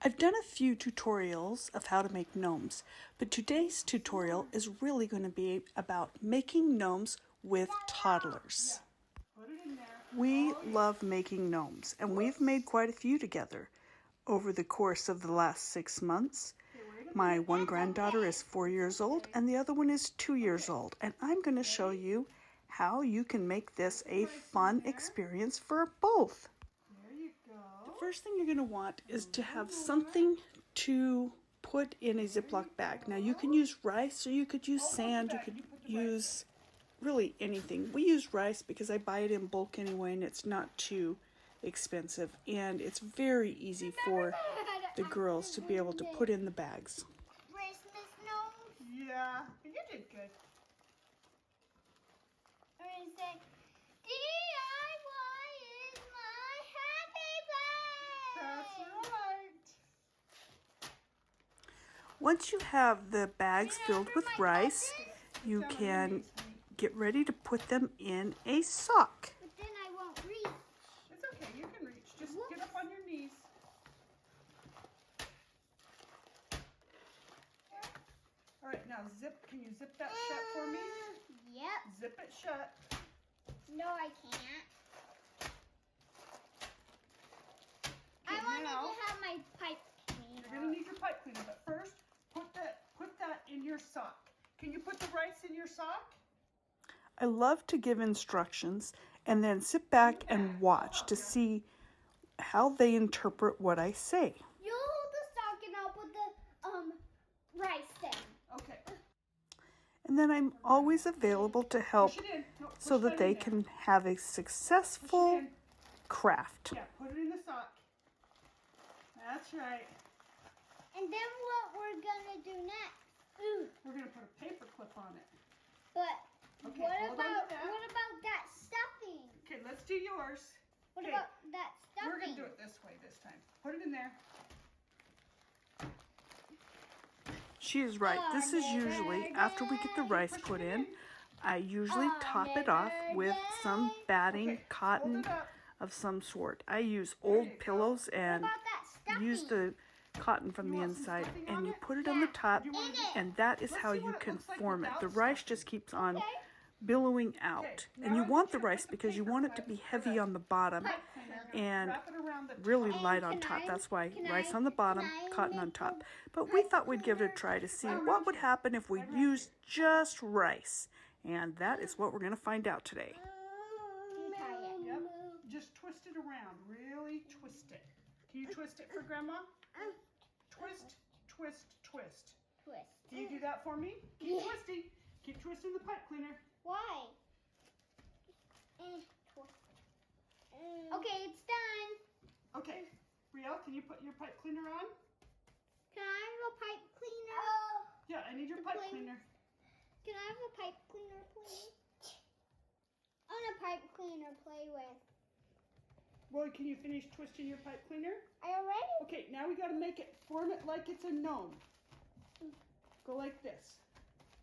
I've done a few tutorials of how to make gnomes, but today's tutorial is really going to be about making gnomes with toddlers. We love making gnomes, and we've made quite a few together over the course of the last 6 months. My one granddaughter is 4 years old and the other one is 2 years old, and I'm going to show you how you can make this a fun experience for both. The first thing you're going to want is to have something to put in a Ziploc bag. Now you can use rice or you could use sand, you could use really anything. We use rice because I buy it in bulk anyway and it's not too expensive, and it's very easy for the girls to be able to put in the bags. Christmas gnomes? Yeah, you did good. Or is it DIY is my happy place? That's right. Once you have the bags filled with rice, you can get ready to put them in a sock. But then I won't reach. It's okay, you can reach. Just get up on your knees. All right, now can you zip that shut for me? Yep. Zip it shut. No, I can't. Okay, I wanted now, to have my pipe cleaner. You're gonna need your pipe cleaner, but first, put that in your sock. Can you put the rice in your sock? I love to give instructions and then sit back and watch to see how they interpret what I say. You hold the sock and I'll put the rice in. Okay. And then I'm always available to help so that they can have a successful craft. Yeah, put it in the sock. That's right. And then what we're gonna do next? Ooh. We're gonna put a paper clip on it. But okay, what about that stuffing? Okay, let's do yours. What about that stuffing? We're gonna do it this way this time. Put it in there. She is right. This is usually, after we get the rice put in, I usually top it off with some batting cotton of some sort. I use old pillows and use the cotton from the inside, and you put it on the top, and that is how you can form it. The rice just keeps on billowing out, and you want the rice because you want it to be heavy on the bottom and really light on top. That's why rice on the bottom, cotton on top. But we thought we'd give it a try to see what would happen if we used just rice, and that is what we're going to find out today. Yep. Just twist it around, really twist it. Can you twist it for Grandma? Twist, twist, twist. Twist. Can you do that for me? Keep twisting. Keep twisting the pipe cleaner. Why? Okay, it's done. Okay. Riel, can you put your pipe cleaner on? Can I have a pipe cleaner? Yeah, I need your pipe cleaner. Can I have a pipe cleaner, please? I want a pipe cleaner to play with. Well, can you finish twisting your pipe cleaner? I already. Okay, now we got to form it like it's a gnome. Go like this.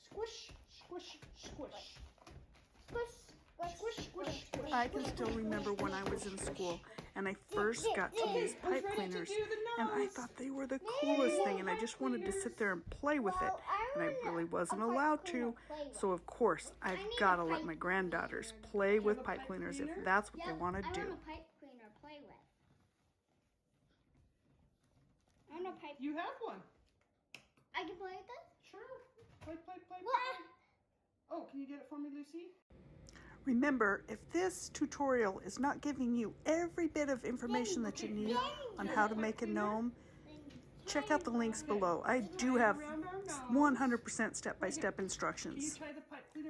Squish, squish, squish. Squish, squish, squish, squish. I can still remember when I was in school and I first got to use pipe cleaners, and I thought they were the coolest thing, and I just wanted to sit there and play with it, and I really wasn't allowed to. So of course I've got to let my granddaughters play with pipe cleaners if that's what they want to do. I want a pipe cleaner to play with. I want a pipe. You have one. I can play with it? Sure. Play, play, play. What? Oh, can you get it for me, Lucy? Remember, if this tutorial is not giving you every bit of information that you need on how to make a gnome, check out the links below. I do have 100% step-by-step instructions.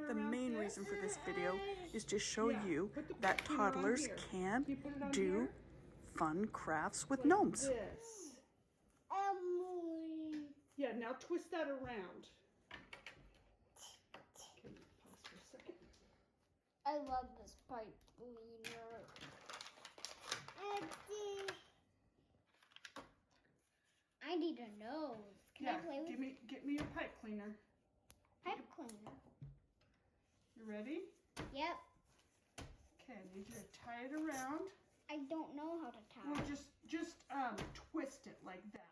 The main reason for this video is to show you that toddlers can do fun crafts with gnomes. Yeah, now twist that around. Okay, pause for a second. I love this pipe cleaner. I need a nose. Can I play with get me your pipe cleaner. Pipe cleaner. You ready? Yep. Okay, I need you to tie it around. I don't know how to tie. Well, just twist it like that.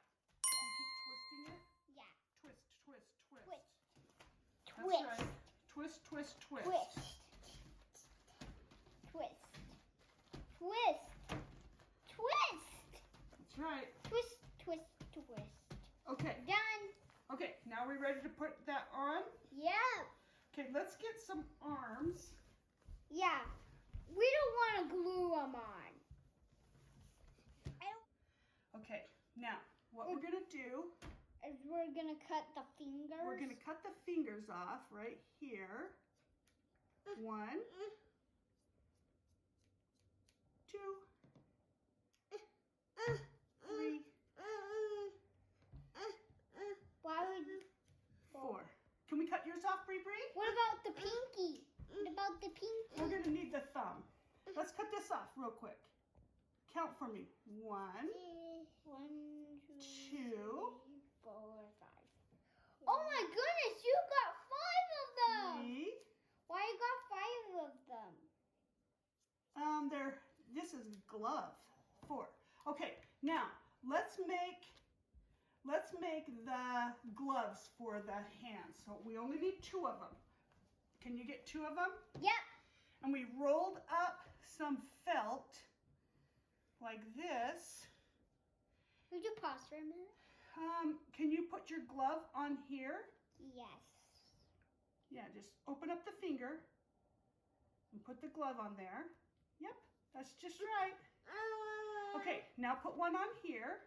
Twist. That's right. Twist, twist, twist. Twist. Twist. Twist. Twist. That's right. Twist, twist, twist. Okay. Done. Okay, now we're ready to put that on? Yeah. Okay, let's get some arms. Yeah. We don't want to glue them on. Okay, now what we're going to do is we're going to cut the fingers. We're going to cut the fingers off right here. 1, 2, 3, Why would 4. Can we cut yours off, Bree Bree? What about the pinky? What about the pinky? We're going to need the thumb. Let's cut this off real quick. Count for me. 1, 1, 2, 2. 3, 4, 5. Oh my goodness, you got 5 of them. 3. Why you got 5 of them? This is glove. 4. Okay, now let's make the gloves for the hands. So we only need 2 of them. Can you get 2 of them? Yep. And we rolled up some felt like this. Would you pause for a minute? Can you put your glove on here? Yes. Yeah, just open up the finger and put the glove on there. Yep, that's just right. Okay, now put one on here.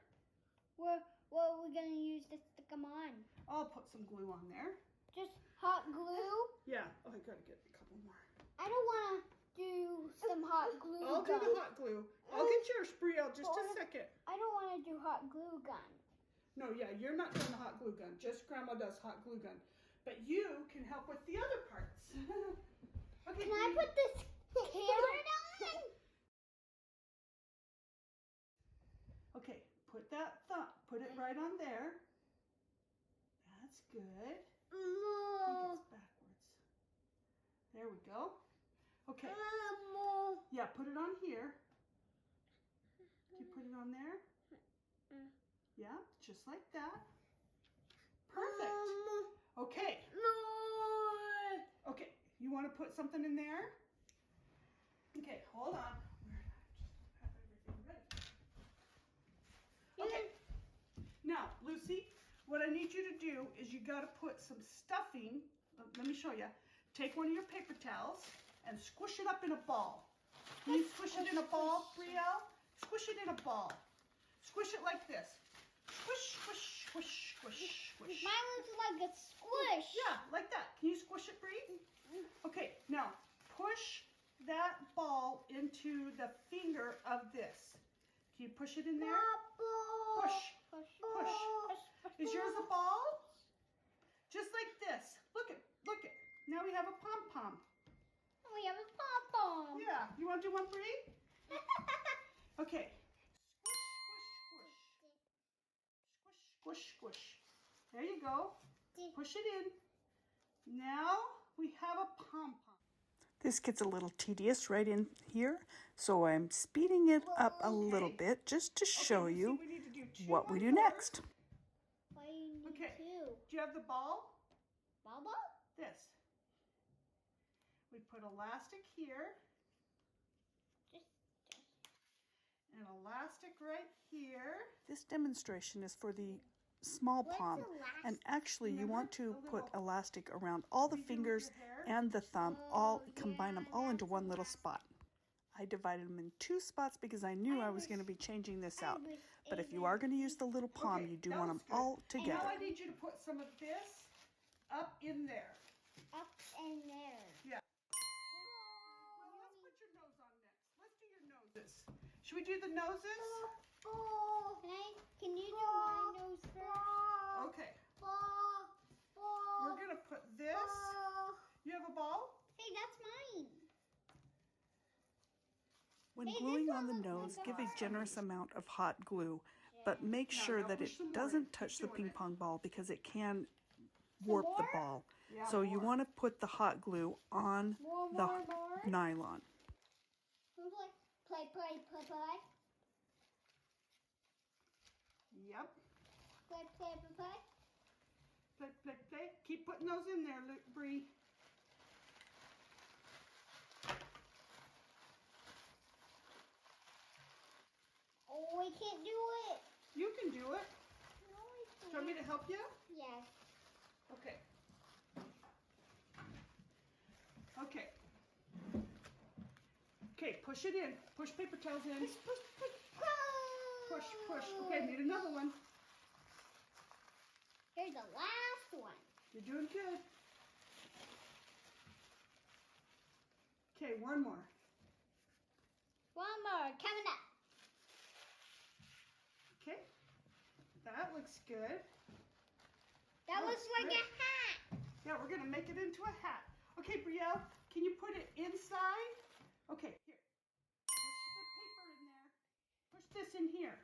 What are we going to use to stick them on? I'll put some glue on there. Just hot glue? Yeah, oh, I gotta get a couple more. I don't want to do some hot glue I'll gun. do the hot glue. I'll get yours, Brielle, just a second. I don't want to do hot glue gun. No, yeah, you're not doing the hot glue gun. Just Grandma does hot glue gun. But you can help with the other parts. Okay, Can I put this carrot on? Okay, put it right on there. That's good. I think it's backwards. There we go. Okay. Yeah, put it on here. You put it on there? Yeah, just like that. Perfect. Okay. Okay, you want to put something in there? Okay, hold on. Just have everything ready. Okay. Now, Lucy, what I need you to do is you got to put some stuffing. Let me show you. Take one of your paper towels and squish it up in a ball. Can you squish it in a ball, Brielle? Squish it in a ball. Squish it like this. Squish, squish, squish, squish, squish. Mine looks like a squish. Yeah, like that. Can you squish it, Brie? Okay, now push that ball into the finger of this. Can you push it in there? Push, push. Is yours a ball? Just like this. Look it. Now we have a pom-pom. We have a pom-pom. Yeah, you want to do one, Brie? Okay. Squish, squish. There you go. Push it in. Now we have a pom-pom. This gets a little tedious right in here, so I'm speeding it up a little bit just to show you what we do next. Okay, do you have the ball? Ball? This. We put elastic here. And elastic right here. This demonstration is for the small palm, and actually you want to put elastic around all the fingers and the thumb, combine them all into one little spot. I divided them in 2 spots because I knew I was going to be changing this out. But if you are going to use the little palm, you do want them all together. Now I need you to put some of this up in there. Up in there. Yeah. Well, let's put your nose on next. Let's do your noses. Should we do the noses? Can you do my nose first? Okay. We're going to put this. You have a ball? Hey, that's mine. When gluing on the nose, give a generous amount of hot glue, but make sure that it doesn't touch the ping pong ball because it can warp the ball. So you want to put the hot glue on the nylon. Play. Yep. Play. Play, play, play. Keep putting those in there, Bree. Oh, I can't do it. You can do it. No, I can't. Do you want me to help you? Yes. Okay. Okay. Okay, push it in. Push paper towels in. Push, push, push. Push, push. Okay, need another one. Here's the last one. You're doing good. Okay, one more. One more coming up. Okay. That looks good. That looks like great. a hat. Yeah, we're going to make it into a hat. Okay, Brielle, can you put it inside? Okay, here. Push the paper in there. Push this in here.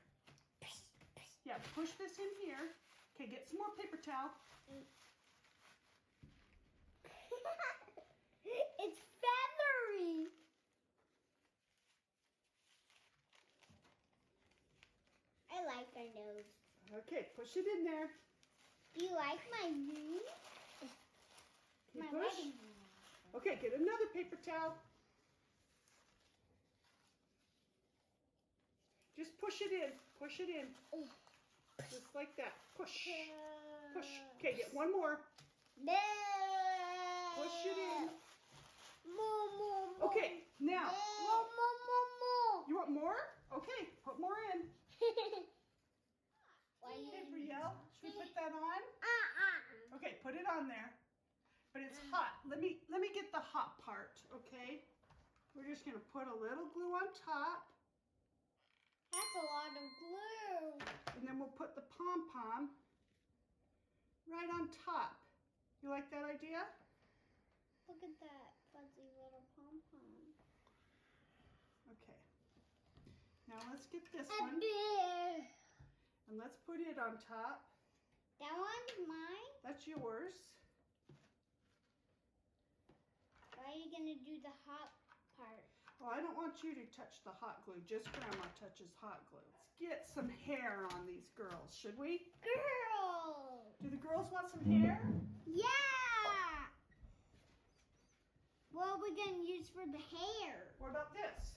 Yeah, push this in here. Okay, get some more paper towel. It's feathery. I like our nose. Okay, push it in there. Do you like my nose? Okay, push. Okay, get another paper towel. Just push it in. Push it in. Just like that. Push. Push. Okay, get one more. Push it in. Okay, now. You want more? Okay, put more in. Okay, Brielle, should we put that on? Okay, put it on there. But it's hot. Let me get the hot part, okay? We're just gonna put a little glue on top. That's a lot of glue. And then we'll put the pom-pom right on top. You like that idea? Look at that fuzzy little pom-pom. Okay. Now let's get this one. And let's put it on top. That one's mine? That's yours. Why are you going to do the hot part? Well, I don't want you to touch the hot glue. Just Grandma touches hot glue. Let's get some hair on these girls, should we? Girl! Do the girls want some hair? Yeah! What are we going to use for the hair? What about this?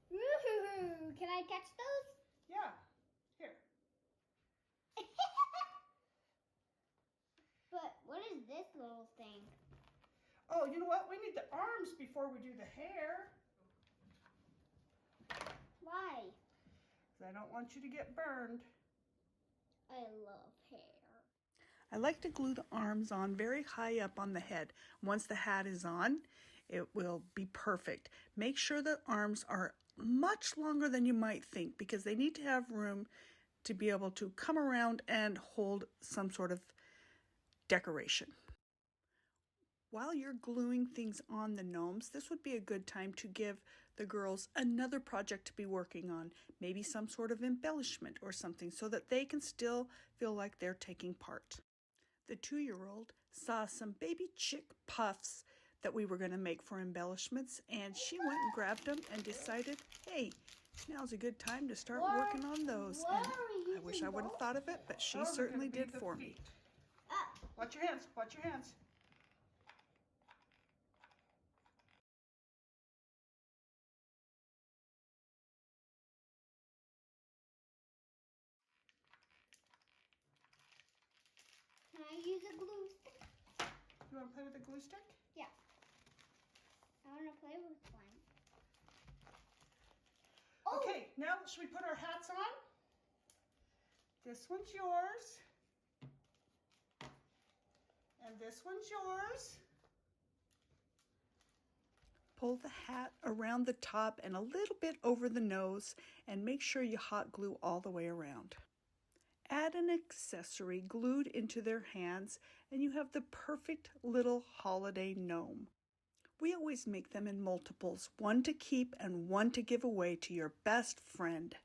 Woohoo! Can I touch those? Yeah. Here. But what is this little thing? Oh, you know what? We need the arms before we do the hair. Why? Because I don't want you to get burned. I love hair. I like to glue the arms on very high up on the head. Once the hat is on, it will be perfect. Make sure the arms are much longer than you might think because they need to have room to be able to come around and hold some sort of decoration. While you're gluing things on the gnomes, this would be a good time to give the girls another project to be working on, maybe some sort of embellishment or something so that they can still feel like they're taking part. The 2-year-old saw some baby chick puffs that we were going to make for embellishments, and she went and grabbed them and decided, hey, now's a good time to start working on those. And I wish I would have thought of it, but she certainly did for me. Watch your hands, watch your hands. Can I use a glue stick? You want to play with a glue stick? Yeah. I want to play with one. Oh! Okay, now should we put our hats on? This one's yours. And this one's yours. Pull the hat around the top and a little bit over the nose and make sure you hot glue all the way around. Add an accessory glued into their hands and you have the perfect little holiday gnome. We always make them in multiples, one to keep and one to give away to your best friend.